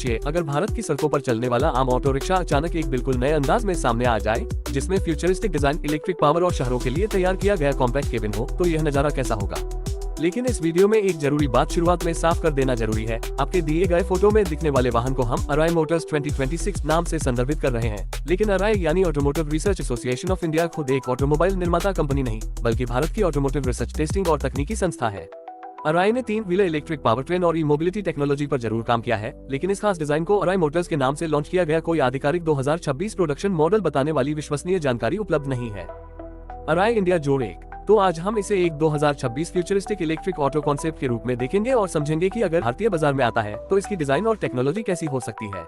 सोचिए, अगर भारत की सड़कों पर चलने वाला आम ऑटो रिक्शा अचानक एक बिल्कुल नए अंदाज में सामने आ जाए, जिसमें फ्यूचरिस्टिक डिजाइन, इलेक्ट्रिक पावर और शहरों के लिए तैयार किया गया कॉम्पैक्ट केबिन हो, तो यह नजारा कैसा होगा। लेकिन इस वीडियो में एक जरूरी बात शुरुआत में साफ कर देना जरूरी है। आपके दिए गए फोटो में दिखने वाले वाहन को हम अराई मोटर्स 2026 नाम से संदर्भित कर रहे हैं, लेकिन अराई यानी automotive research association of India खुद एक ऑटोमोबाइल निर्माता कंपनी नहीं, बल्कि भारत की ऑटोमोटिव रिसर्च, टेस्टिंग और तकनीकी संस्था है। अराई ने 3 व्हीलर इलेक्ट्रिक पावर ट्रेन और ई मोबिलिटी टेक्नोलॉजी पर जरूर काम किया है, लेकिन इस खास डिजाइन को अराई मोटर्स के नाम से लॉन्च किया गया कोई आधिकारिक 2026 प्रोडक्शन मॉडल बताने वाली विश्वसनीय जानकारी उपलब्ध नहीं है। अराई इंडिया जोड़ 1। तो आज हम इसे एक 2026 फ्यूचरिस्टिक इलेक्ट्रिक ऑटो कॉन्सेप्ट के रूप में देखेंगे और समझेंगे कि अगर भारतीय बाजार में आता है तो इसकी डिजाइन और टेक्नोलॉजी कैसी हो सकती है।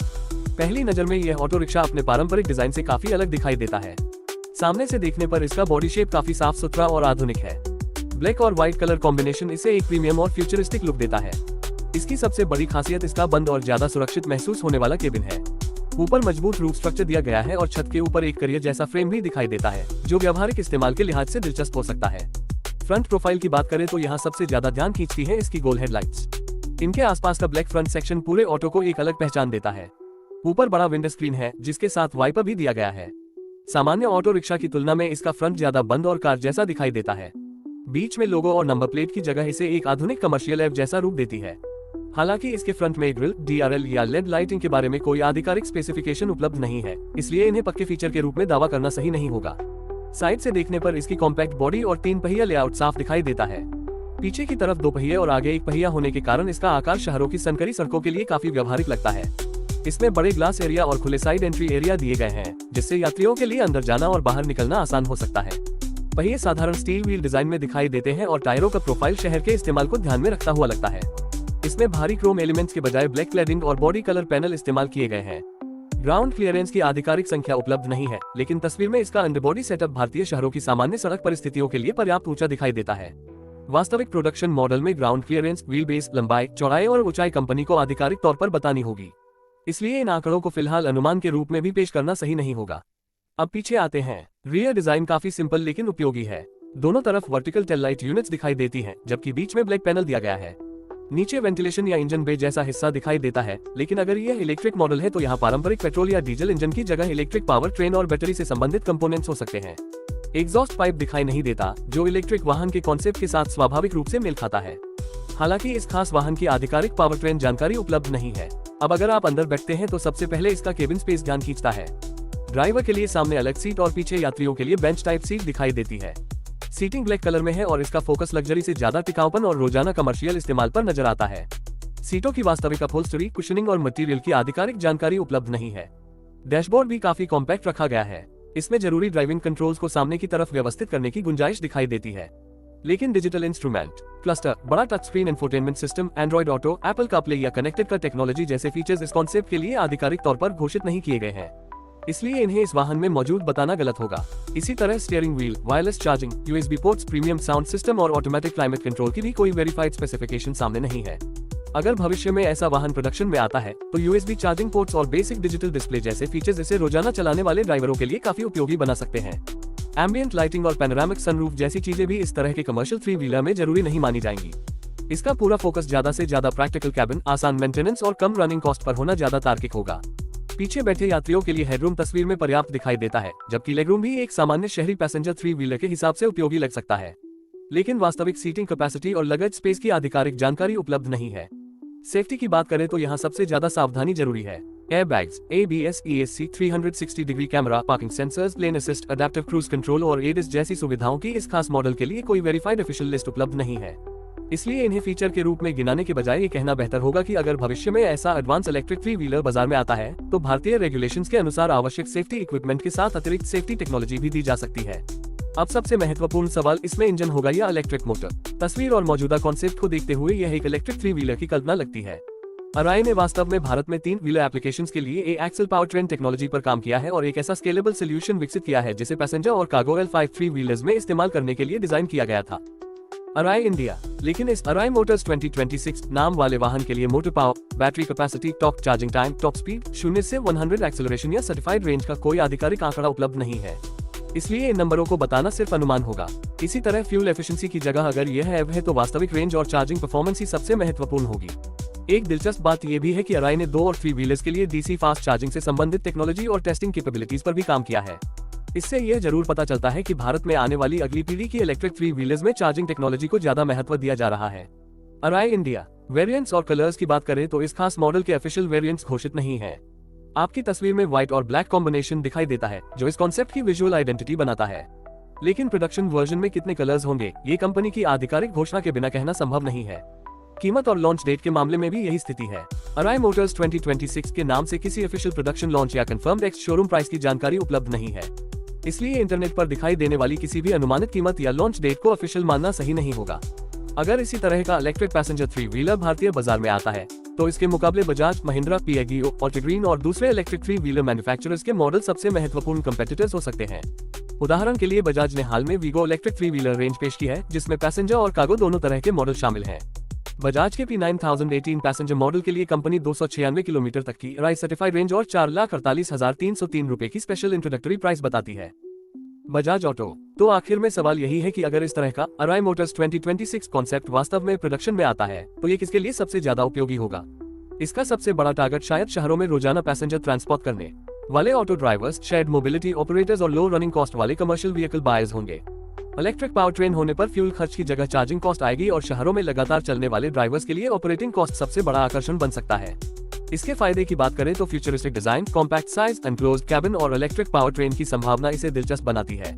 पहली नजर में यह ऑटो रिक्शा अपने पारंपरिक डिजाइन से काफी अलग दिखाई देता है। सामने से देखने पर इसका बॉडी शेप काफी साफ सुथरा और आधुनिक है। ब्लैक और व्हाइट कलर कॉम्बिनेशन इसे एक प्रीमियम और फ्यूचरिस्टिक लुक देता है। इसकी सबसे बड़ी खासियत इसका बंद और ज्यादा सुरक्षित महसूस होने वाला केबिन है। ऊपर मजबूत रूफ स्ट्रक्चर दिया गया है और छत के ऊपर एक करियर जैसा फ्रेम भी दिखाई देता है, जो व्यावहारिक इस्तेमाल के लिहाज से दिलचस्प हो सकता है। फ्रंट प्रोफाइल की बात करें तो यहाँ सबसे ज्यादा ध्यान खींचती है इसकी गोल हेडलाइट्स। इनके आसपास का ब्लैक फ्रंट सेक्शन पूरे ऑटो को एक अलग पहचान देता है। ऊपर बड़ा विंडो स्क्रीन है, जिसके साथ वाइपर भी दिया गया है। सामान्य ऑटो रिक्शा की तुलना में इसका फ्रंट ज्यादा बंद और कार जैसा दिखाई देता है। बीच में लोगो और नंबर प्लेट की जगह इसे एक आधुनिक कमर्शियल एफ जैसा रूप देती है। हालांकि इसके फ्रंट में ग्रिल, DRL या LED लाइटिंग के बारे में कोई आधिकारिक स्पेसिफिकेशन उपलब्ध नहीं है, इसलिए इन्हें पक्के फीचर के रूप में दावा करना सही नहीं होगा। साइड से देखने पर इसकी कॉम्पैक्ट बॉडी और 3 पहिया लेआउट साफ दिखाई देता है। पीछे की तरफ 2 पहिए और आगे 1 पहिया होने के कारण इसका आकार शहरों की संकरी सड़कों के लिए काफी व्यवहारिक लगता है। इसमें बड़े ग्लास एरिया और खुले साइड एंट्री एरिया दिए गए हैं, जिससे यात्रियों के लिए अंदर जाना और बाहर निकलना आसान हो सकता है। पहिए साधारण स्टील व्हील डिजाइन में दिखाई देते हैं और टायरों का प्रोफाइल शहर के इस्तेमाल को ध्यान में रखता हुआ लगता है। इसमें भारी क्रोम एलिमेंट्स के बजाय ब्लैक क्लैडिंग और बॉडी कलर पैनल इस्तेमाल किए गए हैं। ग्राउंड क्लियरेंस की आधिकारिक संख्या उपलब्ध नहीं है, लेकिन तस्वीर में इसका अंडरबॉडी सेटअप भारतीय शहरों की सामान्य सड़क परिस्थितियों के लिए पर्याप्त ऊंचा दिखाई देता है। वास्तविक प्रोडक्शन मॉडल में ग्राउंड क्लियरेंस, व्हील बेस, लंबाई, चौड़ाई और ऊंचाई कंपनी को आधिकारिक तौर पर बतानी होगी, इसलिए इन आंकड़ों को फिलहाल अनुमान के रूप में भी पेश करना सही नहीं होगा। अब पीछे आते हैं। रियर डिजाइन काफी सिंपल लेकिन उपयोगी है। दोनों तरफ वर्टिकल टेल लाइट यूनिट्स दिखाई देती हैं, जबकि बीच में ब्लैक पैनल दिया गया है। नीचे वेंटिलेशन या इंजन बे जैसा हिस्सा दिखाई देता है, लेकिन अगर यह इलेक्ट्रिक मॉडल है तो यहाँ पारंपरिक पेट्रोल या डीजल इंजन की जगह इलेक्ट्रिक पावर ट्रेन और बैटरी से संबंधित कंपोनेंट्स हो सकते हैं। एग्जॉस्ट पाइप दिखाई नहीं देता, जो इलेक्ट्रिक वाहन के कॉन्सेप्ट के साथ स्वाभाविक रूप से मेल खाता है। हालांकि इस खास वाहन की आधिकारिक पावर ट्रेन जानकारी उपलब्ध नहीं है। अब अगर आप अंदर बैठते हैं तो सबसे पहले इसका केबिन स्पेस ध्यान खींचता है। ड्राइवर के लिए सामने अलग सीट और पीछे यात्रियों के लिए बेंच टाइप सीट दिखाई देती है। सीटिंग ब्लैक कलर में है और इसका फोकस लग्जरी से ज्यादा टिकाऊपन और रोजाना कमर्शियल इस्तेमाल पर नजर आता है। सीटों की वास्तविक अपहोल्स्टरी, कुशनिंग और मटेरियल की आधिकारिक जानकारी उपलब्ध नहीं है। डैशबोर्ड भी काफी कॉम्पैक्ट रखा गया है। इसमें जरूरी ड्राइविंग कंट्रोल्स को सामने की तरफ व्यवस्थित करने की गुंजाइश दिखाई देती है, लेकिन डिजिटल इंस्ट्रूमेंट क्लस्टर, बड़ा touch screen infotainment system, Android auto, Apple CarPlay या कनेक्टेड कार टेक्नोलॉजी जैसे फीचर्स इस कॉन्सेप्ट के लिए आधिकारिक तौर पर घोषित नहीं किए गए हैं, इसलिए इन्हें इस वाहन में मौजूद बताना गलत होगा। इसी तरह steering wheel, wireless charging, USB ports, premium sound system और ऑटोमेटिक क्लाइमेट कंट्रोल की भी कोई वेरीफाइड स्पेसिफिकेशन सामने नहीं है। अगर भविष्य में ऐसा वाहन प्रोडक्शन में आता है तो USB चार्जिंग पोर्ट्स और बेसिक डिजिटल डिस्प्ले जैसे फीचर्स इसे रोजाना चलाने वाले ड्राइवरों के लिए काफी उपयोगी बना सकते हैं। एम्बियंट लाइटिंग और पैनोरामिक सनरूफ जैसी चीजें भी इस तरह के कमर्शियल 3 व्हीलर में जरूरी नहीं मानी जाएंगी। इसका पूरा फोकस ज्यादा से ज्यादा प्रैक्टिकल कैबिन, आसान मेंटेनेंस और कम रनिंग कॉस्ट पर होना ज्यादा तार्किक होगा। पीछे बैठे यात्रियों के लिए हेडरूम तस्वीर में पर्याप्त दिखाई देता है, जबकि लेगरूम भी एक सामान्य शहरी पैसेंजर 3 व्हीलर के हिसाब से उपयोगी लग सकता है, लेकिन वास्तविक सीटिंग कैपेसिटी और लगेज स्पेस की आधिकारिक जानकारी उपलब्ध नहीं है। सेफ्टी की बात करें तो यहाँ सबसे ज्यादा सावधानी जरूरी है। Airbags, ABS, ESC, 360 degree camera, parking sensors, लेन असिस्ट, अडैप्टिव क्रूज कंट्रोल और ADAS जैसी सुविधाओं की इस खास मॉडल के लिए कोई वेरीफाइड ऑफिशियल लिस्ट उपलब्ध नहीं है, इसलिए इन्हें फीचर के रूप में गिनाने के बजाय ये कहना बेहतर होगा कि अगर भविष्य में ऐसा एडवांस इलेक्ट्रिक 3 व्हीलर बाजार में आता है तो भारतीय रेगुलेशंस के अनुसार आवश्यक सेफ्टी इक्विपमेंट के साथ अतिरिक्त सेफ्टी टेक्नोलॉजी भी दी जा सकती है। अब सबसे महत्वपूर्ण सवाल, इसमें इंजन होगा या इलेक्ट्रिक मोटर। तस्वीर और मौजूदा कॉन्सेप्ट को देखते हुए यह एक इलेक्ट्रिक 3 व्हीलर की कल्पना लगती है। अराई ने वास्तव में भारत में 3 व्हीलर एप्लीकेशंस के लिए एक्सेल पावर ट्रेन टेक्नोलॉजी पर काम किया है और एक ऐसा स्केलेबल सोल्यूशन विकसित किया है जिसे पैसेंजर और कार्गो L5 3 व्हीलर्स में इस्तेमाल करने के लिए डिजाइन किया गया था। अराई इंडिया। लेकिन इस अराई मोटर्स 2026 नाम वाले वाहन के लिए motor power, battery capacity, torque, charging time, top speed, 0 से 100 एक्सेलरेशन या सर्टिफाइड रेंज का कोई आधिकारिक आंकड़ा उपलब्ध नहीं है, इसलिए इन नंबरों को बताना सिर्फ अनुमान होगा। इसी तरह फ्यूल एफिशिएंसी की जगह अगर यह है तो वास्तविक रेंज और चार्जिंग परफॉर्मेंस ही सबसे महत्वपूर्ण होगी। एक दिलचस्प बात यह भी है कि अराई ने 2 और 3 व्हीलर्स के लिए डीसी फास्ट चार्जिंग से संबंधित टेक्नोलॉजी और टेस्टिंग कैपेबिलिटीज पर भी काम किया है। इससे यह जरूर पता चलता है कि भारत में आने वाली अगली पीढ़ी की इलेक्ट्रिक 3 व्हीलर्स में चार्जिंग टेक्नोलॉजी को ज्यादा महत्व दिया जा रहा है। अराई इंडिया वेरिएंट्स और कलर्स की बात करें तो इस खास मॉडल के ऑफिशियल वेरिएंट्स घोषित नहीं है। आपकी तस्वीर में व्हाइट और ब्लैक कॉम्बिनेशन दिखाई देता है जो इस कॉन्सेप्ट की विजुअल आइडेंटिटी बनाता है, लेकिन प्रोडक्शन वर्जन में कितने कलर्स होंगे ये कंपनी की आधिकारिक घोषणा के बिना कहना संभव नहीं है। कीमत और लॉन्च डेट के मामले में भी यही स्थिति है। अराई मोटर्स 2026 के नाम से किसी ऑफिशियल प्रोडक्शन लॉन्च या कंफर्म्ड एक्स शोरूम प्राइस की जानकारी उपलब्ध नहीं है, इसलिए इंटरनेट पर दिखाई देने वाली किसी भी अनुमानित कीमत या लॉन्च डेट को ऑफिशियल मानना सही नहीं होगा। अगर इसी तरह का इलेक्ट्रिक पैसेंजर 3 व्हीलर भारतीय बाजार में आता है तो इसके मुकाबले बजाज, महिंद्रा, पिएगियो, ऑटोग्रीन और दूसरे इलेक्ट्रिक 3 व्हीलर मैन्युफैक्चरर्स के मॉडल सबसे महत्वपूर्ण कंपेटिटर्स हो सकते हैं। उदाहरण के लिए बजाज ने हाल में वीगो इलेक्ट्रिक 3 व्हीलर रेंज पेश की है जिसमें पैसेंजर और कार्गो दोनों तरह के मॉडल शामिल हैं। बजाज के P9018 पैसेंजर मॉडल के लिए कंपनी 296 किलोमीटर तक की अराई सर्टिफाइड रेंज और 4,48,303 रुपए की स्पेशल इंट्रोडक्टरी प्राइस बताती है। बजाज ऑटो तो आखिर में सवाल यही है कि अगर इस तरह का अराई मोटर्स 2026 कॉन्सेप्ट वास्तव में प्रोडक्शन में आता है तो ये किसके लिए सबसे ज्यादा उपयोगी होगा। इसका सबसे बड़ा टारगेट शायद शहरों में रोजाना पैसेंजर ट्रांसपोर्ट करने वाले auto drivers, shared mobility operators और लो रनिंग कॉस्ट वाले कमर्शियल व्हीकल बायर्स होंगे। इलेक्ट्रिक पावर ट्रेन होने पर फ्यूल खर्च की जगह चार्जिंग कॉस्ट आएगी और शहरों में लगातार चलने वाले ड्राइवर्स के लिए ऑपरेटिंग कॉस्ट सबसे बड़ा आकर्षण बन सकता है। इसके फायदे की बात करें तो futuristic design, compact size, enclosed cabin और इलेक्ट्रिक पावर ट्रेन की संभावना इसे दिलचस्प बनाती है।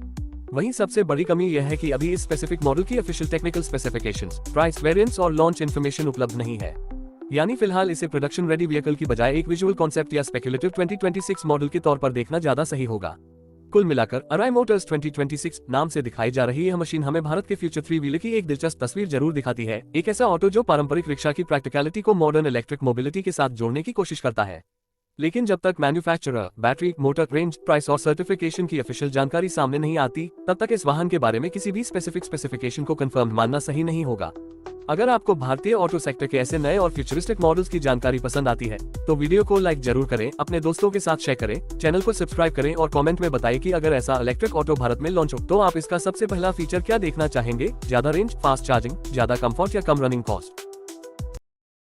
वहीं सबसे बड़ी कमी यह है कि अभी इस स्पेसिफिक मॉडल की official technical specifications, price, variants और लॉन्च इन्फॉर्मेशन उपलब्ध नहीं है। यानी फिलहाल इसे प्रोडक्शन रेडी व्हीकल की बजाय एक विजुअल कॉन्सेप्ट या स्पेक्युलेटिव 2026 मॉडल के तौर पर देखना ज्यादा सही होगा। कुल मिलाकर अराई मोटर्स 2026 नाम से दिखाई जा रही यह मशीन हमें भारत के फ्यूचर 3 व्हीलर की एक दिलचस्प तस्वीर जरूर दिखाती है। एक ऐसा ऑटो जो पारंपरिक रिक्शा की प्रैक्टिकलिटी को मॉडर्न इलेक्ट्रिक मोबिलिटी के साथ जोड़ने की कोशिश करता है। लेकिन जब तक manufacturer, battery, motor, range, price और सर्टिफिकेशन की ऑफिशियल जानकारी सामने नहीं आती, तब तक इस वाहन के बारे में किसी भी स्पेसिफिकेशन को कंफर्म मानना सही नहीं होगा। अगर आपको भारतीय ऑटो सेक्टर के ऐसे नए और फ्यूचरिस्टिक मॉडल्स की जानकारी पसंद आती है तो वीडियो को लाइक जरूर करें, अपने दोस्तों के साथ शेयर करें, चैनल को सब्सक्राइब करें और कमेंट में बताएं कि अगर ऐसा इलेक्ट्रिक ऑटो भारत में लॉन्च हो तो आप इसका सबसे पहला फीचर क्या देखना चाहेंगे। ज्यादा रेंज, फास्ट चार्जिंग, ज्यादा कंफर्ट या कम रनिंग कॉस्ट।